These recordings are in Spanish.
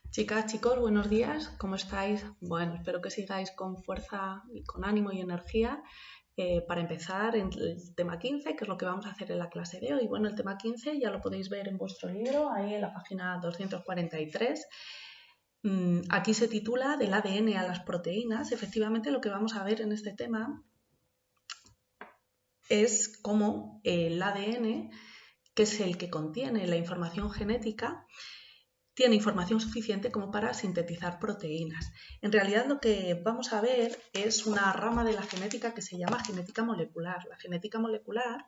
Chicas, chicos, buenos días, ¿cómo estáis? Bueno, espero que sigáis con fuerza y con ánimo y energía para empezar en el tema 15, que es lo que vamos a hacer en la clase de hoy. Bueno, el tema 15 ya lo podéis ver en vuestro libro, ahí en la página 243. Aquí se titula Del ADN a las proteínas. Efectivamente, lo que vamos a ver en este tema es cómo el ADN, que es el que contiene la información genética, tiene información suficiente como para sintetizar proteínas. En realidad lo que vamos a ver es una rama de la genética que se llama genética molecular. La genética molecular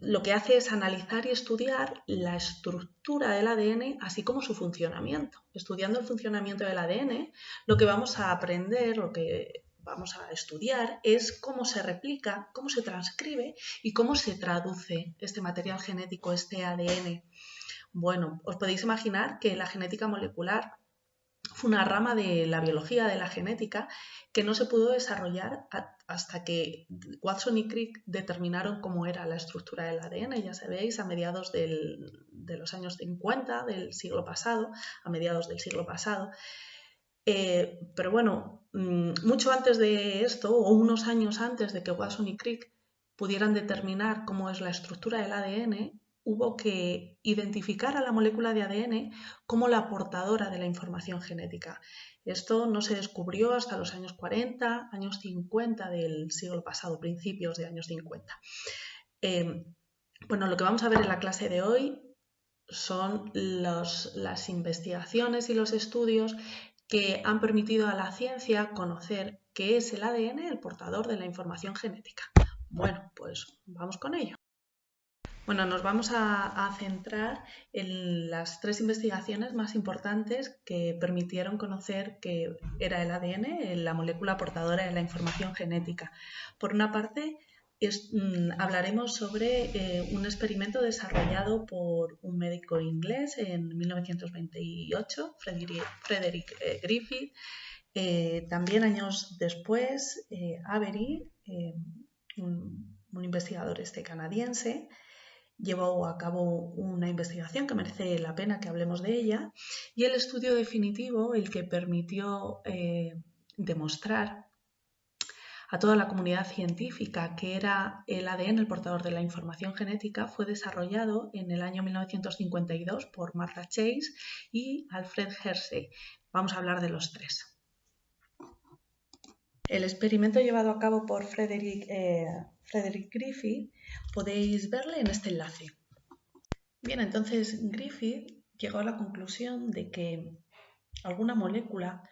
lo que hace es analizar y estudiar la estructura del ADN, así como su funcionamiento. Estudiando el funcionamiento del ADN, lo que vamos a aprender, lo que vamos a estudiar es cómo se replica, cómo se transcribe y cómo se traduce este material genético, este ADN. Bueno, os podéis imaginar que la genética molecular fue una rama de la biología de la genética que no se pudo desarrollar hasta que Watson y Crick determinaron cómo era la estructura del ADN, ya sabéis, a mediados de los años 50 del siglo pasado, a mediados del siglo pasado. Pero bueno, mucho antes de esto, o unos años antes de que Watson y Crick pudieran determinar cómo es la estructura del ADN, hubo que identificar a la molécula de ADN como la portadora de la información genética. Esto no se descubrió hasta los años 40, años 50 del siglo pasado, principios de años 50. Bueno, lo que vamos a ver en la clase de hoy son las investigaciones y los estudios que han permitido a la ciencia conocer qué es el ADN, el portador de la información genética. Bueno, pues vamos con ello. Bueno, nos vamos a centrar en las tres investigaciones más importantes que permitieron conocer qué era el ADN, la molécula portadora de la información genética. Por una parte, hablaremos sobre un experimento desarrollado por un médico inglés en 1928, Frederick Griffith. También años después, Avery, un investigador canadiense, llevó a cabo una investigación que merece la pena que hablemos de ella, y el estudio definitivo, el que permitió demostrar a toda la comunidad científica que era el ADN el portador de la información genética, fue desarrollado en el año 1952 por Martha Chase y Alfred Hershey. Vamos a hablar de los tres. El experimento llevado a cabo por Frederick Griffith podéis verle en este enlace. Bien, entonces Griffith llegó a la conclusión de que alguna molécula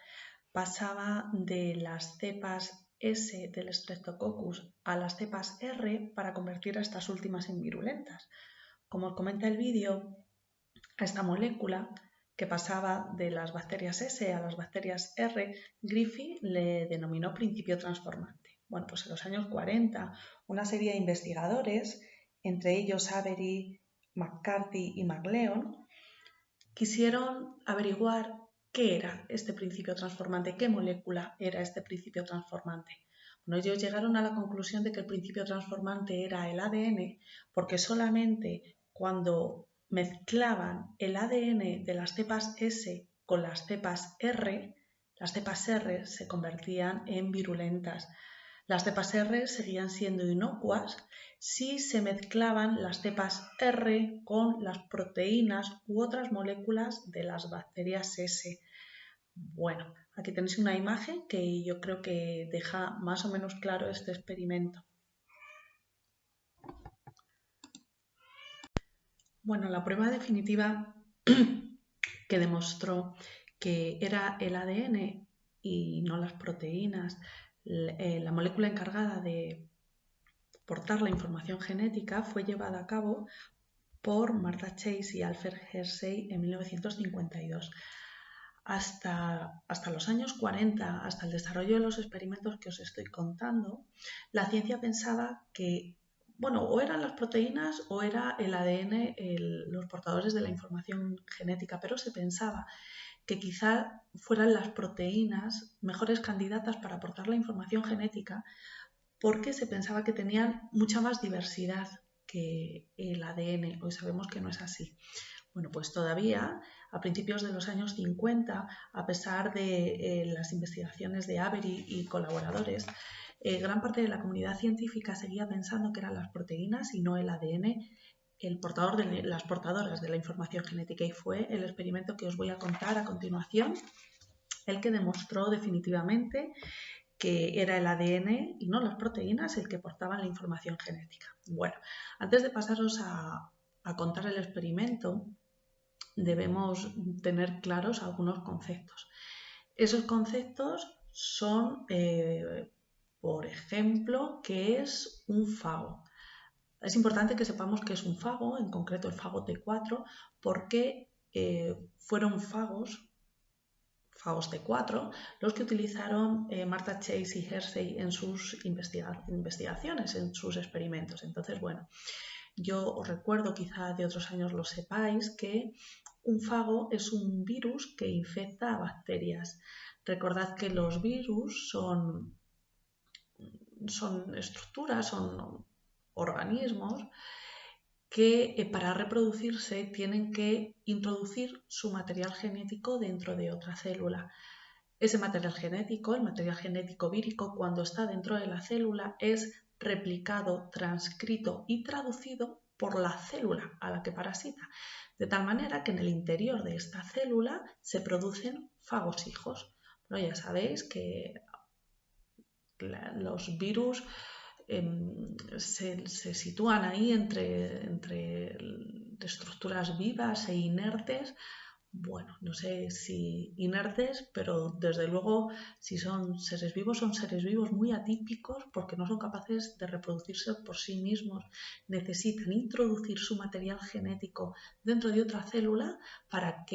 pasaba de las cepas S del Streptococcus a las cepas R para convertir a estas últimas en virulentas. Como os comenta el vídeo, a esta molécula que pasaba de las bacterias S a las bacterias R, Griffith le denominó principio transformante. Bueno, pues en los años 40, una serie de investigadores, entre ellos Avery, McCarthy y McLeod, quisieron averiguar qué era este principio transformante, qué molécula era este principio transformante. Bueno, ellos llegaron a la conclusión de que el principio transformante era el ADN porque solamente cuando mezclaban el ADN de las cepas S con las cepas R se convertían en virulentas. Las cepas R seguían siendo inocuas si se mezclaban las cepas R con las proteínas u otras moléculas de las bacterias S. Bueno, aquí tenéis una imagen que yo creo que deja más o menos claro este experimento. Bueno, la prueba definitiva que demostró que era el ADN y no las proteínas la molécula encargada de portar la información genética fue llevada a cabo por Martha Chase y Alfred Hershey en 1952. Hasta los años 40, hasta el desarrollo de los experimentos que os estoy contando, la ciencia pensaba que, bueno, o eran las proteínas o era el ADN los portadores de la información genética, pero se pensaba que quizá fueran las proteínas mejores candidatas para aportar la información genética porque se pensaba que tenían mucha más diversidad que el ADN. Hoy sabemos que no es así. Bueno, pues todavía a principios de los años 50, a pesar de las investigaciones de Avery y colaboradores, gran parte de la comunidad científica seguía pensando que eran las proteínas y no el ADN las portadoras de la información genética, y fue el experimento que os voy a contar a continuación el que demostró definitivamente que era el ADN y no las proteínas el que portaban la información genética. Bueno, antes de pasaros a contar el experimento, debemos tener claros algunos conceptos. Esos conceptos son, por ejemplo, ¿qué es un fago? Es importante que sepamos qué es un fago, en concreto el fago T4, porque fueron fagos T4, los que utilizaron Martha Chase y Hersey en sus investigaciones, en sus experimentos. Entonces, bueno, yo os recuerdo, quizá de otros años lo sepáis, que un fago es un virus que infecta a bacterias. Recordad que los virus son estructuras, son organismos que para reproducirse tienen que introducir su material genético dentro de otra célula. Ese material genético, el material genético vírico, cuando está dentro de la célula, es replicado, transcrito y traducido por la célula a la que parasita, de tal manera que en el interior de esta célula se producen fagos-hijos. Bueno, ya sabéis que los virus se sitúan ahí entre estructuras vivas e inertes. Bueno, no sé si inertes, pero desde luego si son seres vivos muy atípicos porque no son capaces de reproducirse por sí mismos. Necesitan introducir su material genético dentro de otra célula para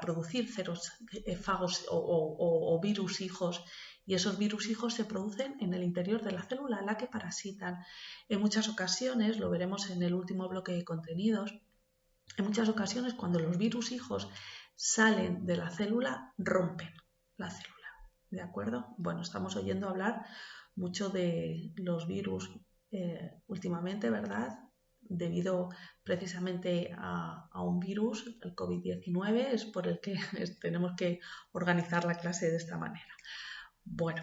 producir fagos o virus hijos, y esos virus hijos se producen en el interior de la célula a la que parasitan. En muchas ocasiones, lo veremos en el último bloque de contenidos, en muchas ocasiones cuando los virus hijos salen de la célula, rompen la célula, ¿de acuerdo? Bueno, estamos oyendo hablar mucho de los virus últimamente, ¿verdad? Debido precisamente a un virus, el COVID-19, es por el que tenemos que organizar la clase de esta manera. Bueno,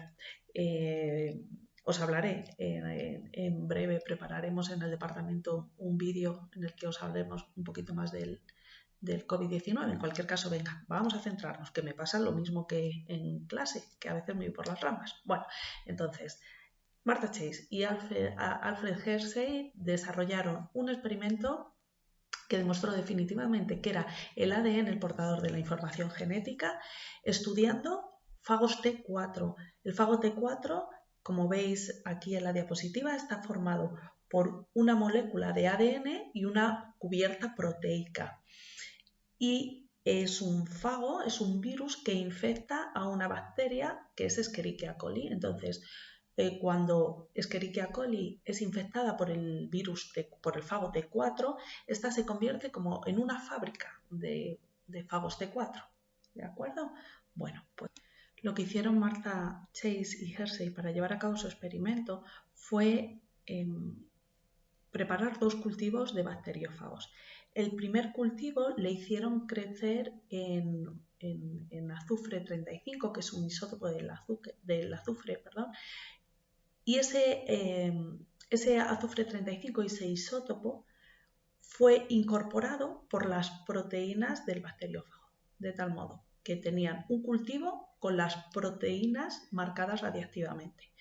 os hablaré, en breve prepararemos en el departamento un vídeo en el que os hablemos un poquito más del COVID-19. En cualquier caso, venga, vamos a centrarnos, que me pasa lo mismo que en clase, que a veces me voy por las ramas. Bueno, entonces, Martha Chase y Alfred Hersey desarrollaron un experimento que demostró definitivamente que era el ADN el portador de la información genética, estudiando fagos T4. El fago T4, como veis aquí en la diapositiva, está formado por una molécula de ADN y una cubierta proteica. Y es un fago, es un virus que infecta a una bacteria que es Escherichia coli. Entonces, cuando Escherichia coli es infectada por el por el fago T4, esta se convierte como en una fábrica de fagos T4. ¿De acuerdo? Bueno, pues lo que hicieron Martha Chase y Hersey para llevar a cabo su experimento fue preparar dos cultivos de bacteriófagos. El primer cultivo le hicieron crecer en azufre 35, que es un isótopo del azufre, y ese azufre 35 y ese isótopo fue incorporado por las proteínas del bacteriófago, de tal modo que tenían un cultivo con las proteínas marcadas radiactivamente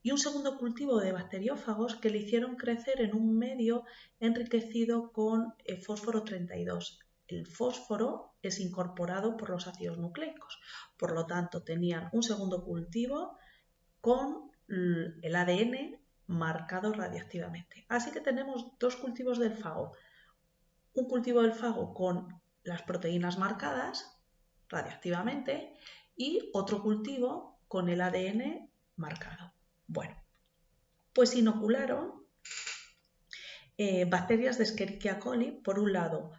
y un segundo cultivo de bacteriófagos que le hicieron crecer en un medio enriquecido con fósforo 32. El fósforo es incorporado por los ácidos nucleicos, por lo tanto tenían un segundo cultivo con el ADN marcado radiactivamente. Así que tenemos dos cultivos del fago. Un cultivo del fago con las proteínas marcadas radiactivamente y otro cultivo con el ADN marcado. Bueno, pues inocularon bacterias de Escherichia coli, por un lado,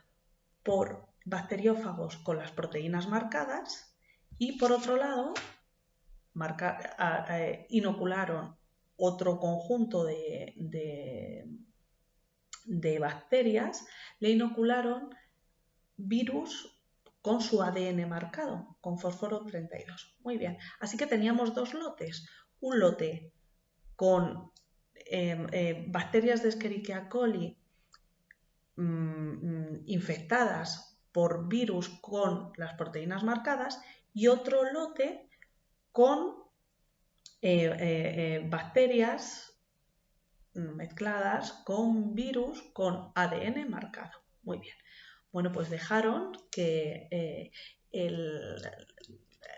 por bacteriófagos con las proteínas marcadas y por otro lado, inocularon otro conjunto de bacterias, le inocularon virus con su ADN marcado, con fósforo 32. Muy bien, así que teníamos dos lotes. Un lote con bacterias de Escherichia coli infectadas por virus con las proteínas marcadas y otro lote con bacterias mezcladas con virus con ADN marcado. Muy bien. Bueno, pues dejaron que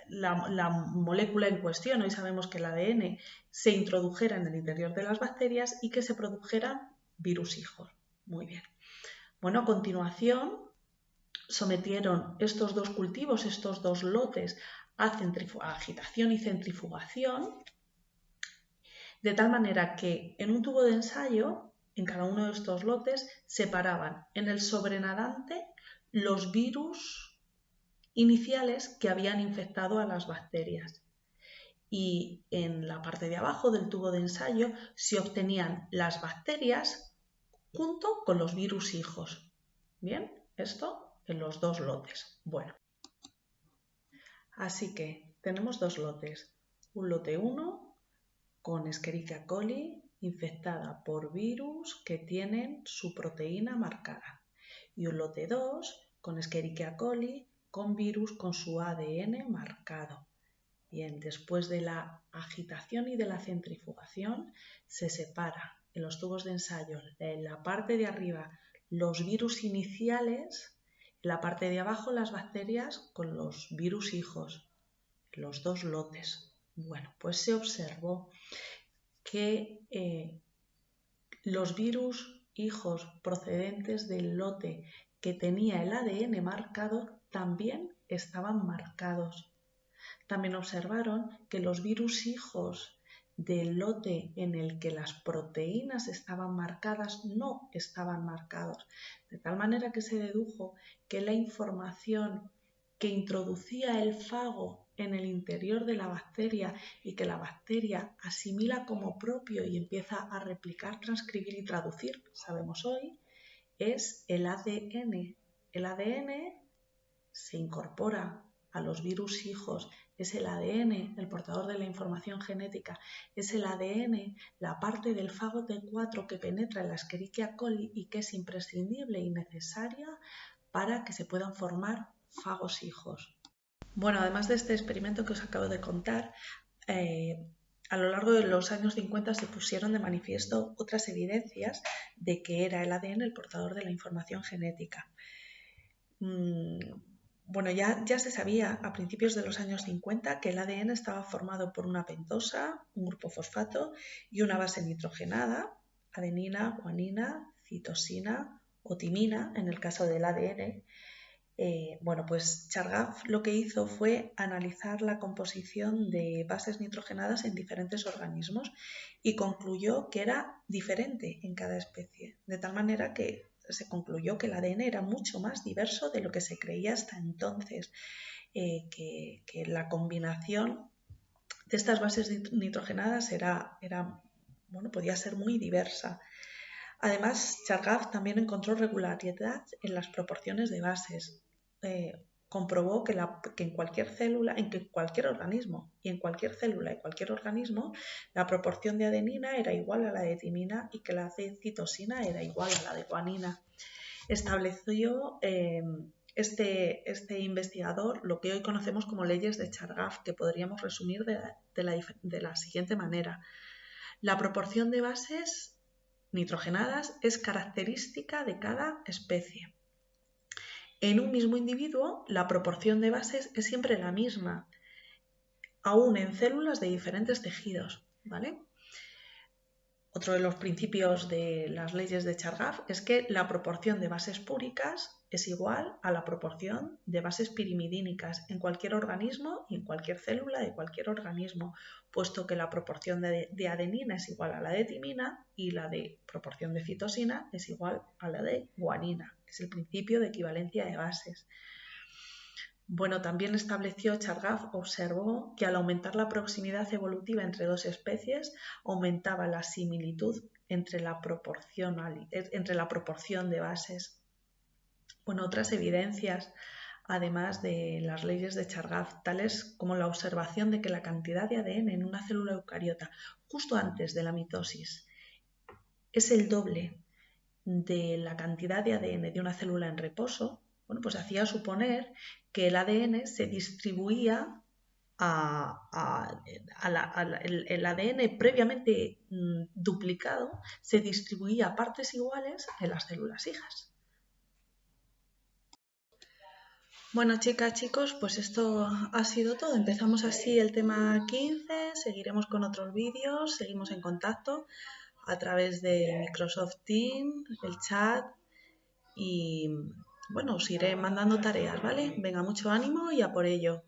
la molécula en cuestión, hoy sabemos que el ADN, se introdujera en el interior de las bacterias y que se produjeran virus hijos. Muy bien. Bueno, a continuación sometieron estos dos cultivos, estos dos lotes, a agitación y centrifugación, de tal manera que en un tubo de ensayo, en cada uno de estos lotes, separaban en el sobrenadante los virus iniciales que habían infectado a las bacterias. Y en la parte de abajo del tubo de ensayo se obtenían las bacterias junto con los virus hijos. Bien, esto en los dos lotes. Bueno, así que tenemos dos lotes. Un lote 1 con Escherichia coli infectada por virus que tienen su proteína marcada. Y un lote 2 con Escherichia coli con virus con su ADN marcado. Bien, después de la agitación y de la centrifugación se separa en los tubos de ensayo en la parte de arriba los virus iniciales, en la parte de abajo las bacterias con los virus hijos, los dos lotes. Bueno, pues se observó que los virus hijos procedentes del lote que tenía el ADN marcado también estaban marcados. También observaron que los virus hijos del lote en el que las proteínas estaban marcadas no estaban marcados, de tal manera que se dedujo que la información que introducía el fago en el interior de la bacteria y que la bacteria asimila como propio y empieza a replicar, transcribir y traducir, sabemos hoy, es el ADN. El ADN se incorpora a los virus hijos, es el ADN, el portador de la información genética, es el ADN, la parte del fago T4 que penetra en la Escherichia coli y que es imprescindible y necesaria para que se puedan formar fagos hijos. Bueno, además de este experimento que os acabo de contar, a lo largo de los años 50 se pusieron de manifiesto otras evidencias de que era el ADN el portador de la información genética. Bueno, ya se sabía a principios de los años 50 que el ADN estaba formado por una pentosa, un grupo fosfato y una base nitrogenada, adenina, guanina, citosina o timina en el caso del ADN. Bueno, pues Chargaff lo que hizo fue analizar la composición de bases nitrogenadas en diferentes organismos y concluyó que era diferente en cada especie, de tal manera que se concluyó que el ADN era mucho más diverso de lo que se creía hasta entonces, que la combinación de estas bases nitrogenadas podía ser muy diversa. Además, Chargaff también encontró regularidad en las proporciones de bases. Comprobó que en cualquier célula, en cualquier organismo y en cualquier célula y cualquier organismo, la proporción de adenina era igual a la de timina y que la de citosina era igual a la de guanina. Estableció este investigador lo que hoy conocemos como leyes de Chargaff, que podríamos resumir de la siguiente manera. La proporción de bases nitrogenadas es característica de cada especie. En un mismo individuo, la proporción de bases es siempre la misma, aún en células de diferentes tejidos, ¿vale? Otro de los principios de las leyes de Chargaff es que la proporción de bases púricas es igual a la proporción de bases pirimidínicas en cualquier organismo y en cualquier célula de cualquier organismo, puesto que la proporción de adenina es igual a la de timina y la de proporción de citosina es igual a la de guanina. Es el principio de equivalencia de bases. Bueno, también estableció Chargaff, observó que al aumentar la proximidad evolutiva entre dos especies, aumentaba la similitud entre la proporción de bases. Bueno, otras evidencias, además de las leyes de Chargaff, tales como la observación de que la cantidad de ADN en una célula eucariota justo antes de la mitosis es el doble de la cantidad de ADN de una célula en reposo, bueno, pues hacía suponer que el ADN se distribuía el ADN previamente duplicado se distribuía a partes iguales en las células hijas. Bueno, chicas, chicos, pues esto ha sido todo. Empezamos así el tema 15, seguiremos con otros vídeos, seguimos en contacto a través de Microsoft Teams, el chat y bueno, os iré mandando tareas, ¿vale? Venga, mucho ánimo y a por ello.